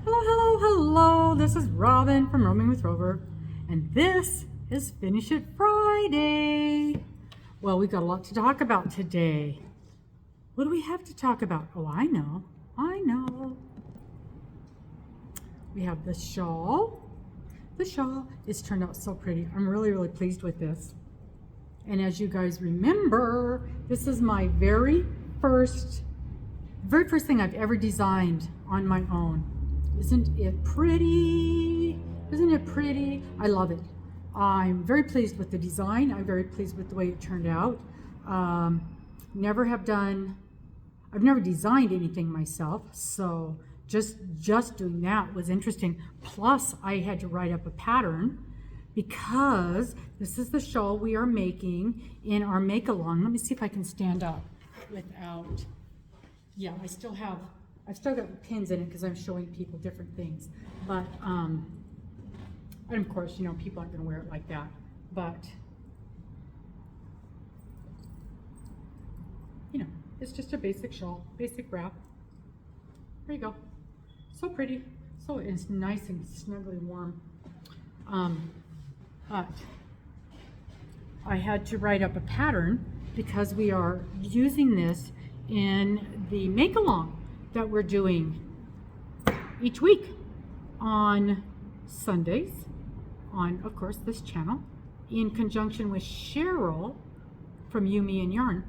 Hello, hello, hello. This is Robin from Roaming with Rover, and this is Finish It Friday. Well, we've got a lot to talk about today. What do we have to talk about? Oh, I know. We have the shawl. The shawl is turned out so pretty. I'm really, really pleased with this. And as you guys remember, this is my very first thing I've ever designed on my own. Isn't it pretty? Isn't it pretty? I love it. I'm very pleased with the design. I'm very pleased with the way it turned out. I've never designed anything myself, so just doing that was interesting. Plus, I had to write up a pattern because this is the shawl we are making in our make-along. Let me see if I can stand up without, yeah, I've still got pins in it because I'm showing people different things. But, and of course, people aren't going to wear it like that. But, it's just a basic shawl, basic wrap. There you go. So pretty. So it's nice and snugly warm. But I had to write up a pattern because we are using this in the make-along that we're doing each week on Sundays on, of course, this channel in conjunction with Cheryl from You, Me, and Yarn.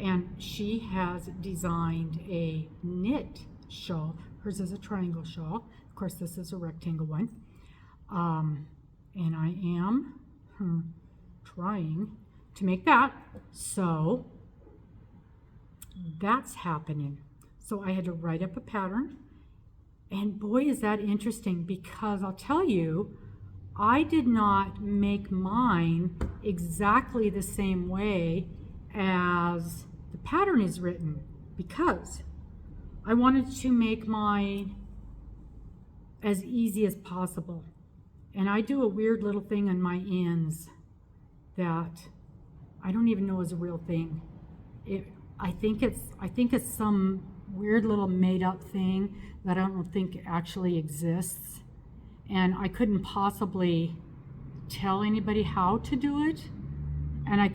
And she has designed a knit shawl. Hers is a triangle shawl. Of course, this is a rectangle one. And I am trying to make that. So that's happening. So I had to write up a pattern. And boy, is that interesting, because I'll tell you, I did not make mine exactly the same way as the pattern is written, because I wanted to make mine as easy as possible. And I do a weird little thing on my ends that I don't even know is a real thing. I think it's some weird little made up thing that I don't think actually exists. And I couldn't possibly tell anybody how to do it. And I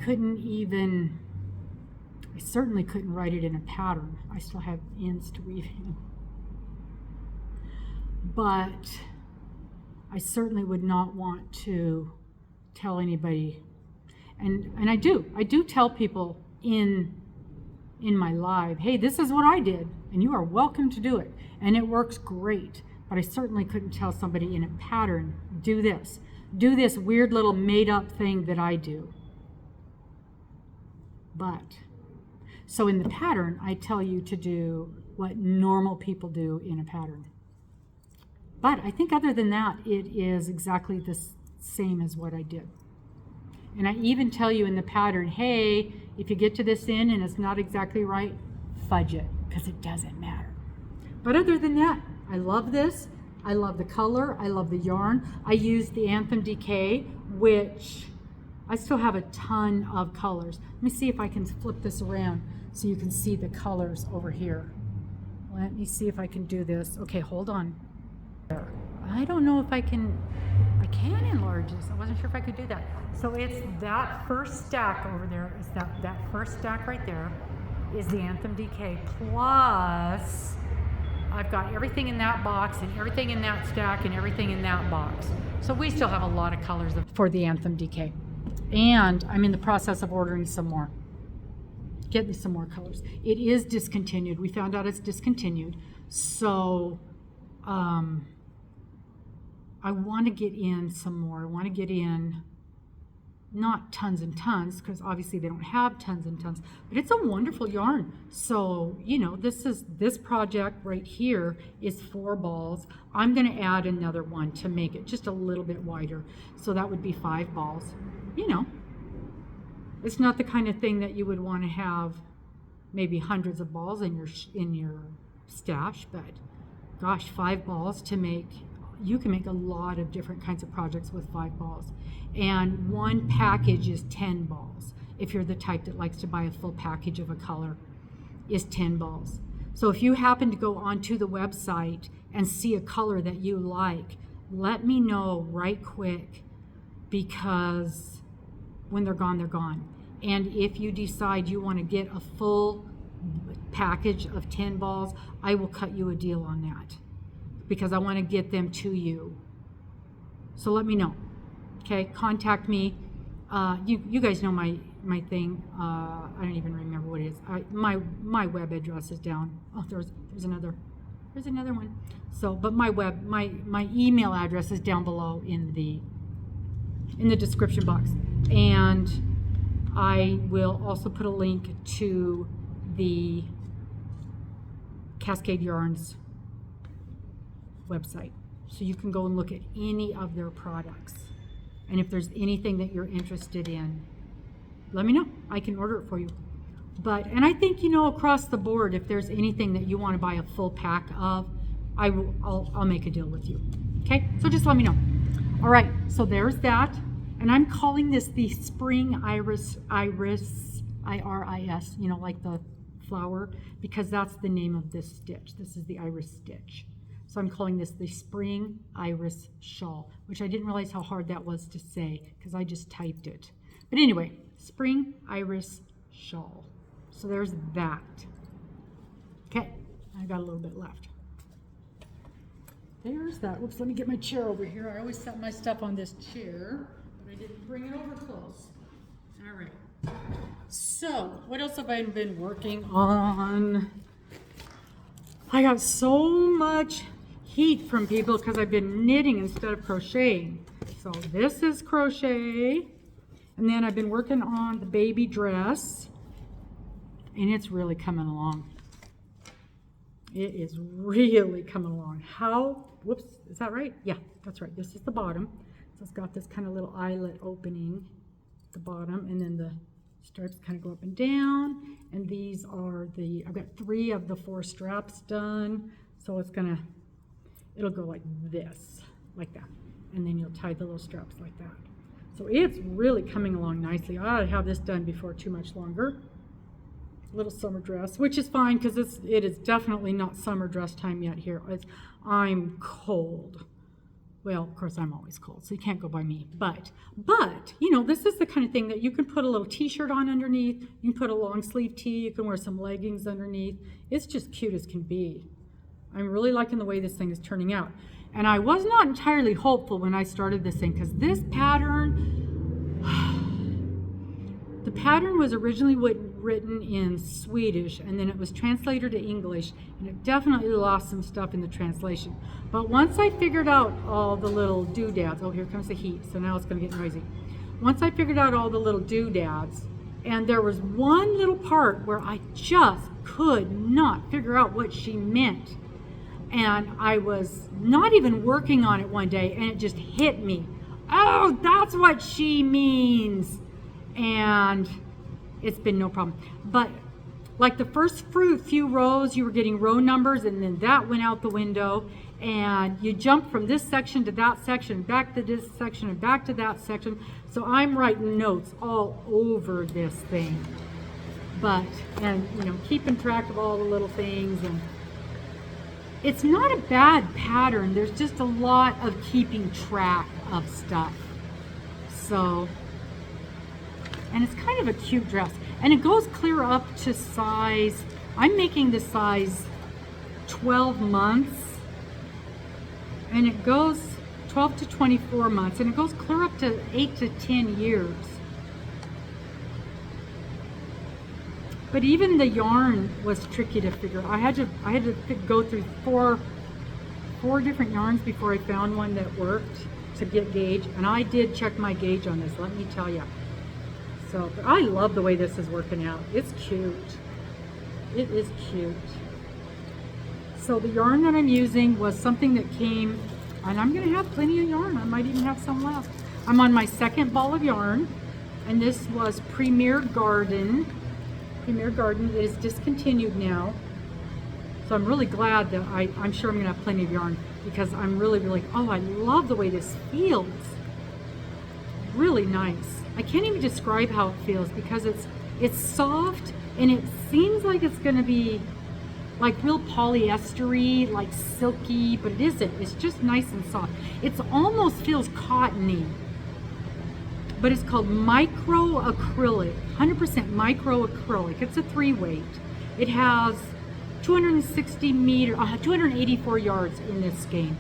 certainly couldn't write it in a pattern. I still have ends to weave in. But I certainly would not want to tell anybody. And I do tell people in my live, hey, this is what I did, and you are welcome to do it. And it works great. But I certainly couldn't tell somebody in a pattern, do this weird little made up thing that I do. But, so in the pattern, I tell you to do what normal people do in a pattern. But I think other than that, it is exactly the same as what I did. And I even tell you in the pattern, hey, if you get to this end and it's not exactly right, fudge it, because it doesn't matter. But other than that, I love this. I love the color. I love the yarn. I used the Anthem Decay, which I still have a ton of colors. Let me see if I can flip this around so you can see the colors over here. Let me see if I can do this. Okay, hold on. I don't know if I can enlarge this. I wasn't sure if I could do that. So it's that first stack over there. Is that first stack right there is the Anthem Decay, plus I've got everything in that box and everything in that stack and everything in that box. So we still have a lot of colors for the Anthem Decay. And I'm in the process of ordering some more. Getting some more colors. It is discontinued. We found out it's discontinued. So I want to get in some more. I want to get in not tons and tons, because obviously they don't have tons and tons, but it's a wonderful yarn. So, this project right here is 4 balls. I'm going to add another one to make it just a little bit wider. So that would be 5 balls. It's not the kind of thing that you would want to have maybe hundreds of balls in your stash, but gosh, 5 balls to make, you can make a lot of different kinds of projects with 5 balls. And one package is 10 balls. If you're the type that likes to buy a full package of a color, is 10 balls. So if you happen to go onto the website and see a color that you like, let me know right quick, because when they're gone, they're gone. And if you decide you want to get a full package of 10 balls, I will cut you a deal on that, because I want to get them to you. So let me know. Okay, contact me. You guys know my thing. I don't even remember what it is. My web address is down. Oh, there's another one. So, but my email address is down below in the description box, and I will also put a link to the Cascade Yarns website, so you can go and look at any of their products. And if there's anything that you're interested in, let me know. I can order it for you. And I think, across the board, if there's anything that you want to buy a full pack of, I'll make a deal with you. Okay, so just let me know. All right, so there's that. And I'm calling this the Spring Iris, I-R-I-S, like the flower, because that's the name of this stitch. This is the iris stitch. So I'm calling this the Spring Iris Shawl, which I didn't realize how hard that was to say, because I just typed it. But anyway, Spring Iris Shawl. So there's that. Okay, I got a little bit left. There's that. Whoops, let me get my chair over here. I always set my stuff on this chair, but I didn't bring it over close. All right. So, what else have I been working on? I got so much heat from people because I've been knitting instead of crocheting. So this is crochet, and then I've been working on the baby dress, and it's really coming along. It is really coming along. Whoops, is that right? Yeah, that's right. This is the bottom. So it's got this kind of little eyelet opening at the bottom, and then the stripes kind of go up and down. And these are I've got 3 of the 4 straps done. So it'll go like this, like that. And then you'll tie the little straps like that. So it's really coming along nicely. I ought to have this done before too much longer. Little summer dress, which is fine because it is definitely not summer dress time yet here. I'm cold. Well, of course I'm always cold, so you can't go by me. But this is the kind of thing that you can put a little t-shirt on underneath. You can put a long sleeve tee. You can wear some leggings underneath. It's just cute as can be. I'm really liking the way this thing is turning out. And I was not entirely hopeful when I started this thing, because this pattern, the pattern was originally written in Swedish, and then it was translated to English, and it definitely lost some stuff in the translation. But once I figured out all the little doodads, oh, here comes the heat, so now it's going to get noisy. Once I figured out all the little doodads, and there was one little part where I just could not figure out what she meant. And I was not even working on it one day, and it just hit me. Oh, that's what she means. And it's been no problem. But like the first few rows, you were getting row numbers, and then that went out the window. And you jump from this section to that section, back to this section, and back to that section. So I'm writing notes all over this thing. And keeping track of all the little things. And it's not a bad pattern. There's just a lot of keeping track of stuff. So, and it's kind of a cute dress. And it goes clear up to size, I'm making the size 12 months. And it goes 12 to 24 months. And it goes clear up to 8 to 10 years. But even the yarn was tricky to figure out. I had to go through four different yarns before I found one that worked to get gauge. And I did check my gauge on this, let me tell you. So, but I love the way this is working out. It's cute. It is cute. So the yarn that I'm using was something that came, and I'm going to have plenty of yarn. I might even have some left. I'm on my second ball of yarn, and this was Premier Garden. Premier Garden is discontinued now. So I'm really glad that I'm sure I'm going to have plenty of yarn, because I'm really, oh, I love the way this feels. Really nice. I can't even describe how it feels, because it's soft, and it seems like it's going to be like real polyestery, like silky, but it isn't. It's just nice and soft. It's almost feels cottony, but it's called micro acrylic, 100% micro acrylic. It's a 3-weight. It has 284 yards in this skein.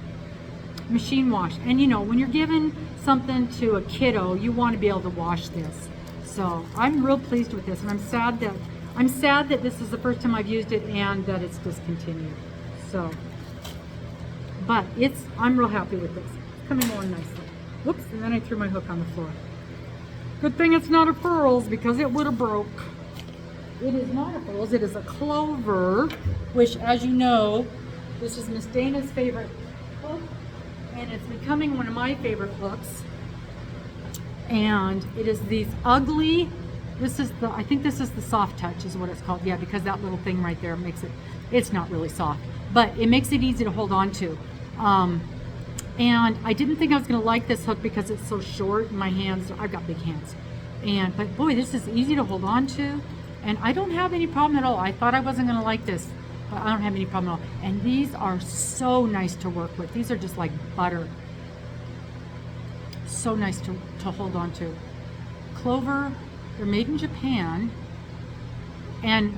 Machine wash. And you know, when you're giving something to a kiddo, you want to be able to wash this. So I'm real pleased with this, and I'm sad that this is the first time I've used it and that it's discontinued. So, but I'm real happy with this. It's coming along nicely. Whoops, and then I threw my hook on the floor. Good thing it's not a Furls, because it would have broke. It is not a Furls, it is a Clover, which, as you know, this is Miss Dana's favorite hook, and it's becoming one of my favorite hooks. And it is these ugly, I think this is the soft touch is what it's called. Yeah, because that little thing right there makes it's not really soft, but it makes it easy to hold on to. And I didn't think I was going to like this hook because it's so short. My hands, I've got big hands. But boy, this is easy to hold on to. And I don't have any problem at all. I thought I wasn't going to like this, but I don't have any problem at all. And these are so nice to work with. These are just like butter. So nice to hold on to. Clover, they're made in Japan. And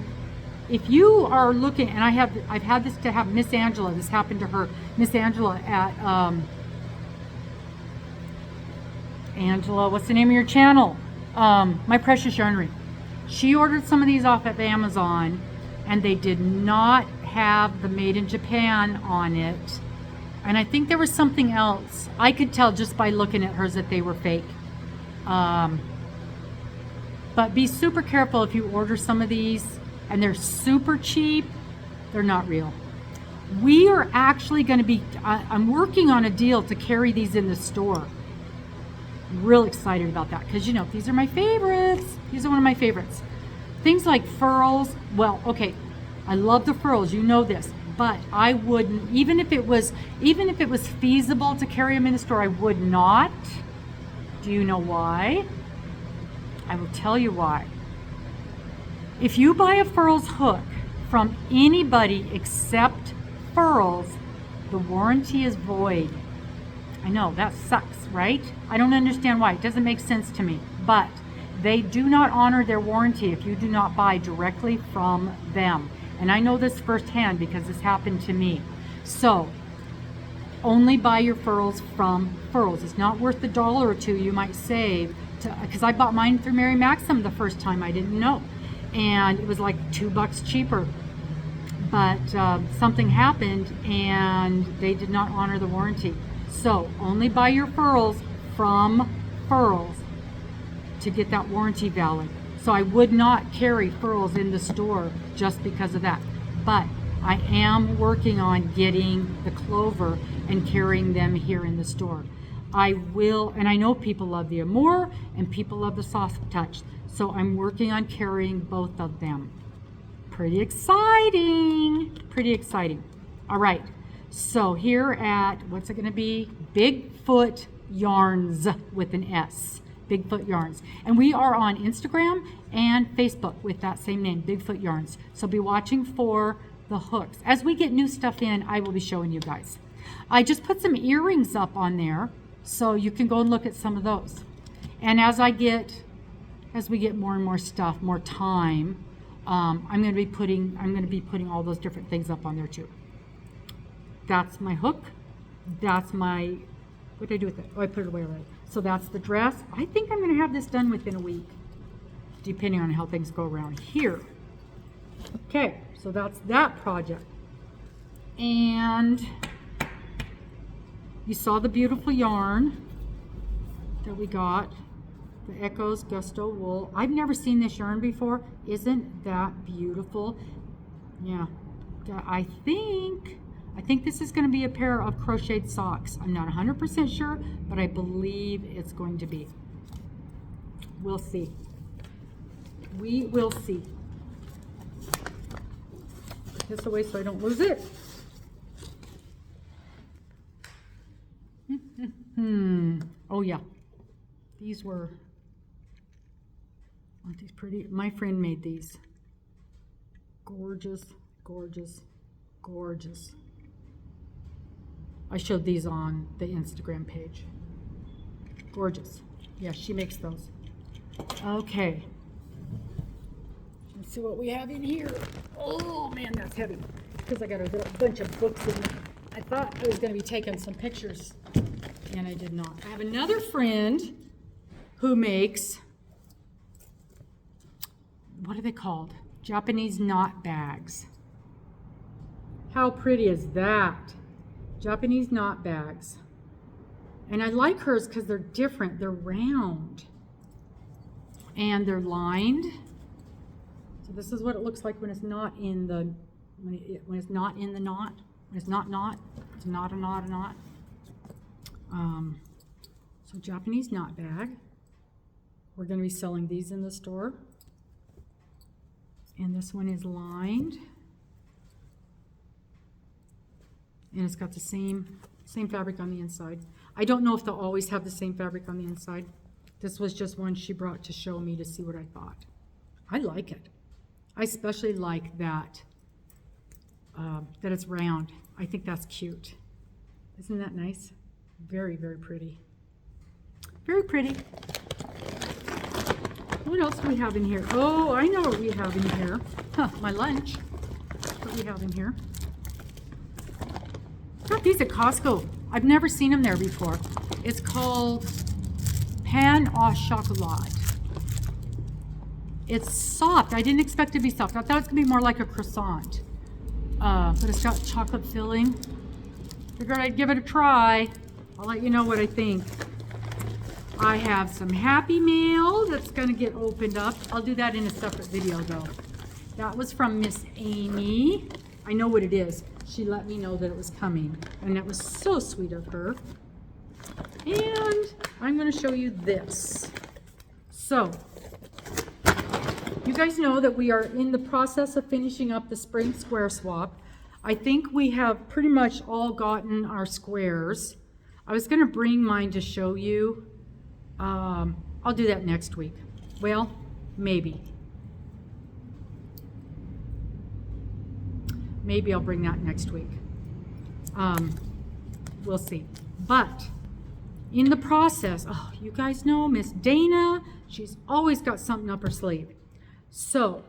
if you are looking, and I've had this to have Miss Angela, this happened to her, Miss Angela at, Angela, what's the name of your channel? My Precious Yarnery. She ordered some of these off of Amazon, and they did not have the made in Japan on it. And I think there was something else. I could tell just by looking at hers that they were fake. But be super careful if you order some of these and they're super cheap, they're not real. We are actually going to be, I'm working on a deal to carry these in the store. Real excited about that because, you know, these are my favorites. These are one of my favorites. Things like Furls. Well, okay, I love the Furls, you know this, but I wouldn't, even if it was feasible to carry them in the store, I would not. Do you know why? I will tell you why. If you buy a Furls hook from anybody except Furls, the warranty is void. I know, that sucks, right? I don't understand why. It doesn't make sense to me. But they do not honor their warranty if you do not buy directly from them. And I know this firsthand because this happened to me. So, only buy your Furls from Furls. It's not worth the $1 or $2 you might save. Because I bought mine through makingsome the first time. I didn't know. And it was like $2 cheaper. But something happened and they did not honor the warranty. So only buy your Furls from Furls to get that warranty valid. So I would not carry Furls in the store just because of that. But I am working on getting the Clover and carrying them here in the store. I will, and I know people love the Amore and people love the Soft Touch. So I'm working on carrying both of them. Pretty exciting. Pretty exciting. All right. So here at, what's it going to be? Bigfoot Yarns with an S. Bigfoot Yarns. And we are on Instagram and Facebook with that same name, Bigfoot Yarns. So be watching for the hooks. As we get new stuff in, I will be showing you guys. I just put some earrings up on there, so you can go and look at some of those. And as we get more and more stuff, more time, I'm going to be putting all those different things up on there too. That's my hook. That's my, what did I do with it? Oh, I put it away already. So that's the dress. I think I'm going to have this done within a week, depending on how things go around here. Okay, so that's that project. And you saw the beautiful yarn that we got, the Echoes Gusto Wool. I've never seen this yarn before. Isn't that beautiful? Yeah, I think this is going to be a pair of crocheted socks. I'm not 100% sure, but I believe it's going to be. We'll see. We will see. Put this away so I don't lose it. Oh yeah, these were, aren't these pretty? My friend made these. Gorgeous, gorgeous. Gorgeous. I showed these on the Instagram page. Gorgeous. Yeah, she makes those. Okay. Let's see what we have in here. Oh man, that's heavy. Because I got a bunch of books in there. I thought I was going to be taking some pictures, and I did not. I have another friend who makes, what are they called? Japanese knot bags. How pretty is that? Japanese knot bags. And I like hers because they're different. They're round. And they're lined. So this is what it looks like when it's not in the, when it's not in the knot. When it's not knot. It's not a knot, a knot. So Japanese knot bag. We're going to be selling these in the store. And this one is lined. And it's got the same fabric on the inside. I don't know if they'll always have the same fabric on the inside. This was just one she brought to show me to see what I thought. I like it. I especially like that, that it's round. I think that's cute. Isn't that nice? Very, very pretty. Very pretty. What else do we have in here? Oh, I know what we have in here. Huh, my lunch. That's what we have in here. Got these at Costco. I've never seen them there before. It's called Pain au chocolat. It's soft. I didn't expect it to be soft. I thought it was gonna be more like a croissant. But it's got chocolate filling. Figured I'd give it a try. I'll let you know what I think. I have some Happy Mail that's gonna get opened up. I'll do that in a separate video though. That was from Miss Amy. I know what it is. She let me know that it was coming, and that was so sweet of her. And I'm going to show you this. So, you guys know that we are in the process of finishing up the spring square swap. I think we have pretty much all gotten our squares. I was going to bring mine to show you. I'll do that next week. Well, maybe. Maybe I'll bring that next week. We'll see. But in the process, oh, you guys know Miss Dana, she's always got something up her sleeve. So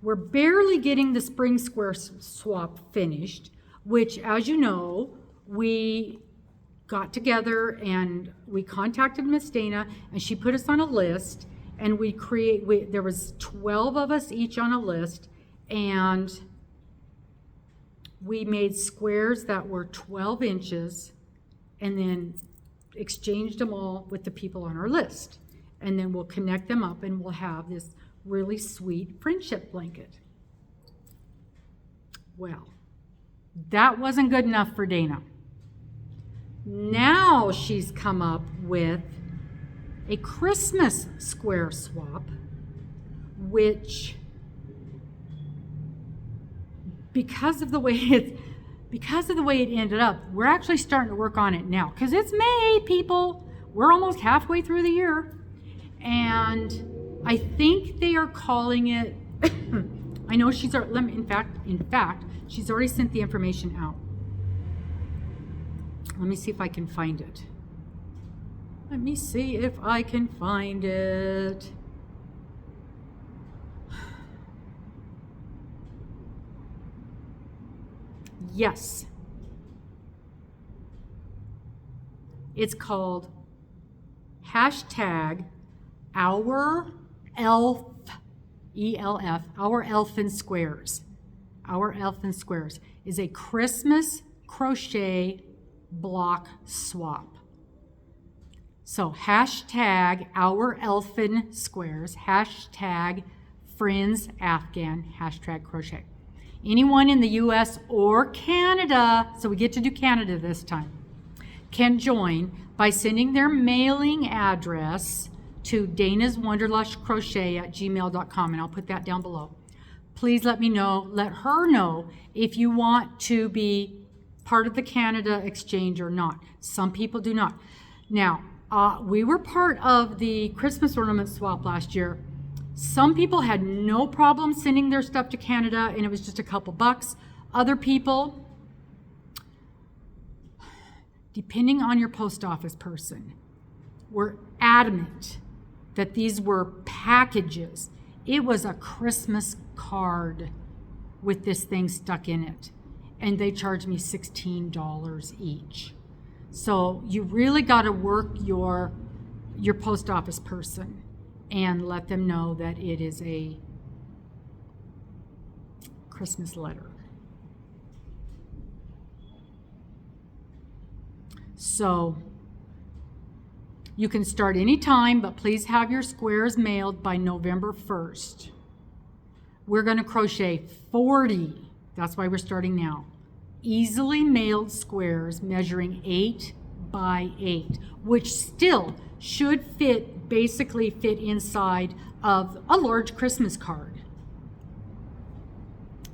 we're barely getting the spring square swap finished, which, as you know, we got together and we contacted Miss Dana, and she put us on a list, and there was 12 of us each on a list, and we made squares that were 12 inches and then exchanged them all with the people on our list. And then we'll connect them up and we'll have this really sweet friendship blanket. Well, that wasn't good enough for Dana. Now she's come up with a Christmas square swap, which, because of the way it ended up, we're actually starting to work on it now. Because it's May, people. We're almost halfway through the year. And I think they are calling it, I know she's, in fact, she's already sent the information out. Let me see if I can find it. Let me see if I can find it. Yes. It's called hashtag Our Elf, E-L-F, Our Elfin Squares. Our Elfin Squares is a Christmas crochet block swap. So hashtag Our Elfin Squares, hashtag Friends Afghan, hashtag crochet. Anyone in the US or Canada, so we get to do Canada this time, can join by sending their mailing address to danaswonderlushcrochet@gmail.com, and I'll put that down below. Please let her know if you want to be part of the Canada exchange or not. Some people do not. Now, we were part of the Christmas ornament swap last year. Some people had no problem sending their stuff to Canada, and it was just a couple bucks. Other people, depending on your post office person, were adamant that these were packages. It was a Christmas card with this thing stuck in it, and they charged me $16 each. So you really got to work your post office person and let them know that it is a Christmas letter. So you can start any time, but please have your squares mailed by November 1st. We're going to crochet 40, that's why we're starting now, easily mailed squares measuring 8 by 8, which still should basically fit inside of a large Christmas card.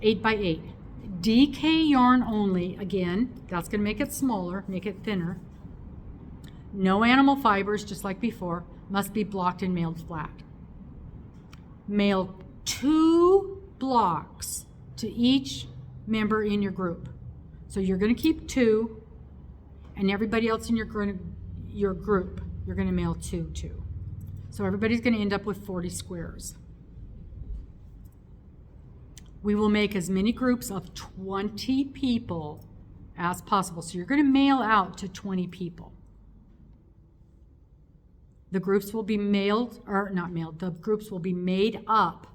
8 by 8. Decay yarn only, again, that's going to make it smaller, make it thinner. No animal fibers, just like before, must be blocked and mailed flat. Mail 2 blocks to each member in your group. So you're going to keep 2, and everybody else in your group, you're going to mail 2 too. So everybody's going to end up with 40 squares. We will make as many groups of 20 people as possible. So you're going to mail out to 20 people. The groups will be the groups will be made up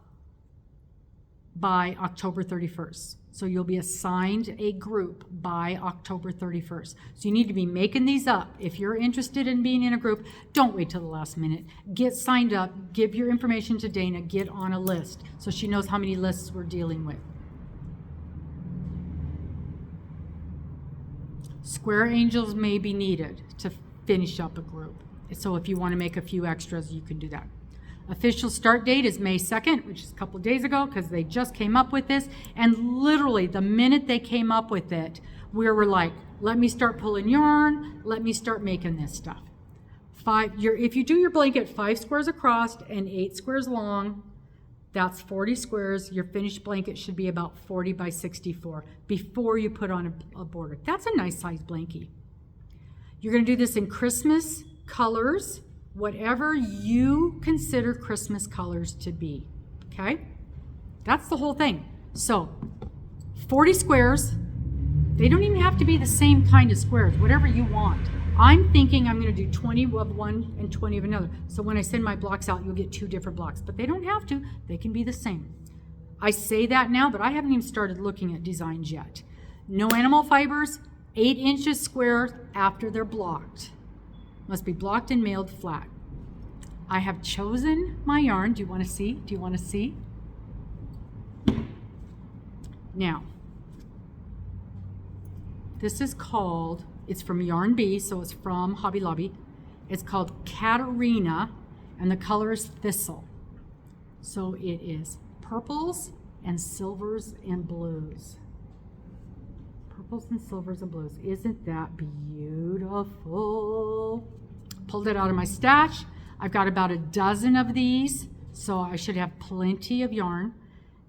by October 31st. So you'll be assigned a group by October 31st. So you need to be making these up. If you're interested in being in a group, don't wait till the last minute. Get signed up, give your information to Dana, get on a list so she knows how many lists we're dealing with. Square angels may be needed to finish up a group. So if you want to make a few extras, you can do that. Official start date is May 2nd, which is a couple days ago because they just came up with this. And literally the minute they came up with it, we were like, let me start pulling yarn, let me start making this stuff. If you do your blanket 5 squares across and 8 squares long, that's 40 squares. Your finished blanket should be about 40 by 64 before you put on a border. That's a nice size blankie. You're going to do this in Christmas colors, whatever you consider Christmas colors to be, okay? That's the whole thing. So 40 squares. They don't even have to be the same kind of squares, whatever you want. I'm thinking I'm going to do 20 of one and 20 of another. So when I send my blocks out, you'll get 2 different blocks, but they don't have to. They can be the same. I say that now, but I haven't even started looking at designs yet. No animal fibers, 8 inches square after they're blocked. Must be blocked and mailed flat. I have chosen my yarn. Do you want to see? Do you want to see? Now, this is called, it's from Yarn Bee, so it's from Hobby Lobby. It's called Katarina, and the color is Thistle. So it is purples and silvers and blues. Purples and silvers and blues. Isn't that beautiful? Pulled it out of my stash. I've got about a dozen of these, so I should have plenty of yarn.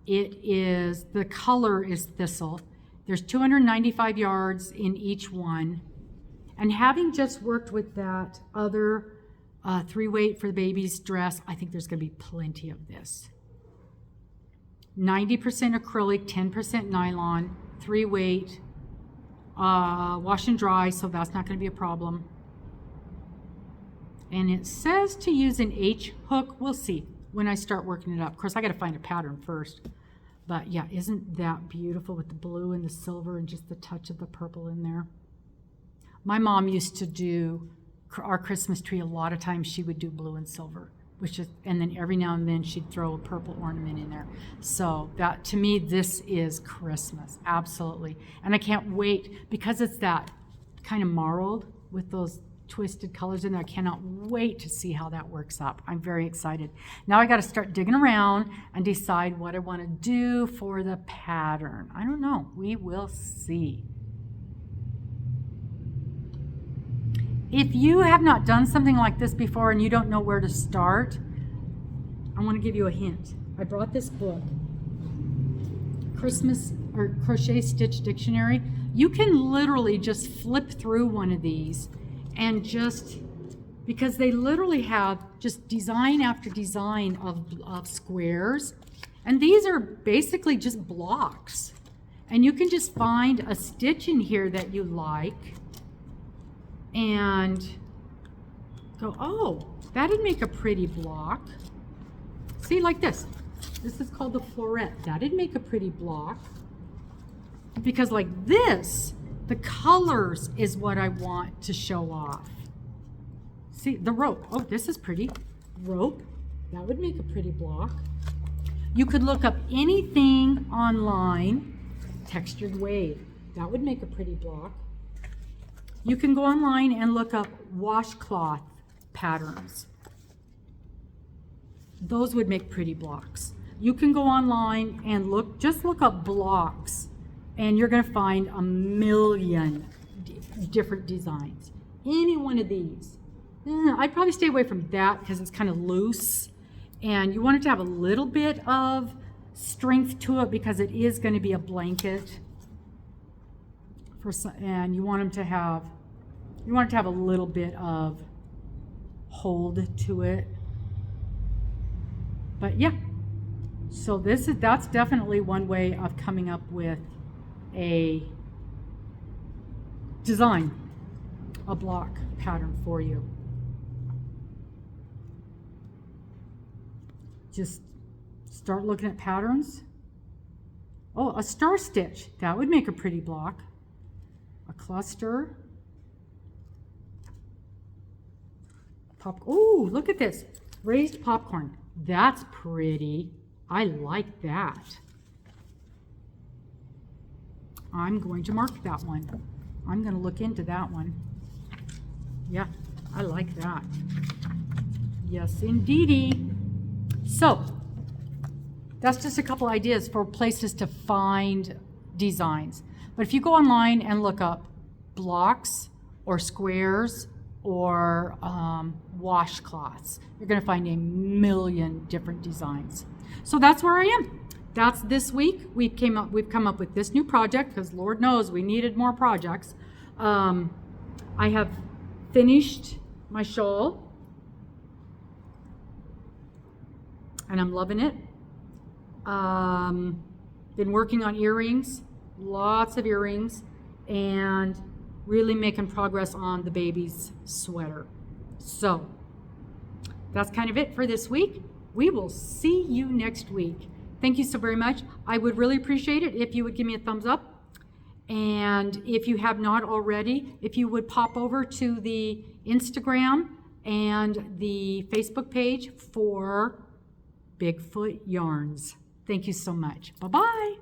The color is Thistle. There's 295 yards in each one. And having just worked with that other 3-weight for the baby's dress, I think there's going to be plenty of this. 90% acrylic, 10% nylon, 3-weight, wash and dry, so that's not going to be a problem. And it says to use an H hook. We'll see when I start working it up. Of course, I got to find a pattern first. But yeah, isn't that beautiful with the blue and the silver and just the touch of the purple in there? My mom used to do our Christmas tree. A lot of times she would do blue and silver, and then every now and then she'd throw a purple ornament in there. So that, to me, this is Christmas, absolutely. And I can't wait because it's that kind of marled with those twisted colors in there. I cannot wait to see how that works up. I'm very excited. Now I got to start digging around and decide what I want to do for the pattern. I don't know. We will see. If you have not done something like this before and you don't know where to start, I want to give you a hint. I brought this book, or Crochet Stitch Dictionary, you can literally just flip through one of these and just, because they literally have just design after design of squares. And these are basically just blocks. And you can just find a stitch in here that you like and go, oh, that'd make a pretty block. See, like this. This is called the floret. That'd make a pretty block. Because like this, the colors is what I want to show off. See, the rope. Oh, this is pretty. Rope. That would make a pretty block. You could look up anything online. Textured wave. That would make a pretty block. You can go online and look up washcloth patterns. Those would make pretty blocks. You can go online and just look up blocks, and you're going to find a million different designs. Any one of these. I'd probably stay away from that because it's kind of loose, and you want it to have a little bit of strength to it because it is going to be a blanket for some, and you want it to have a little bit of hold to it. But yeah, so that's definitely one way of coming up with a design, a block pattern for you. Just start looking at patterns. Oh, a star stitch. That would make a pretty block. A cluster. Oh, look at this. Raised popcorn. That's pretty. I like that. I'm going to mark that one. I'm going to look into that one. Yeah, I like that. Yes, indeedy. So, that's just a couple ideas for places to find designs. But if you go online and look up blocks or squares or washcloths, you're going to find a million different designs. So that's where I am. That's this week. We've come up with this new project because Lord knows we needed more projects. I have finished my shawl and I'm loving it. Been working on earrings, lots of earrings, and really making progress on the baby's sweater. So that's kind of it for this week. We will see you next week. Thank you so very much. I would really appreciate it if you would give me a thumbs up. And if you have not already, if you would pop over to the Instagram and the Facebook page for Bigfoot Yarns. Thank you so much. Bye-bye.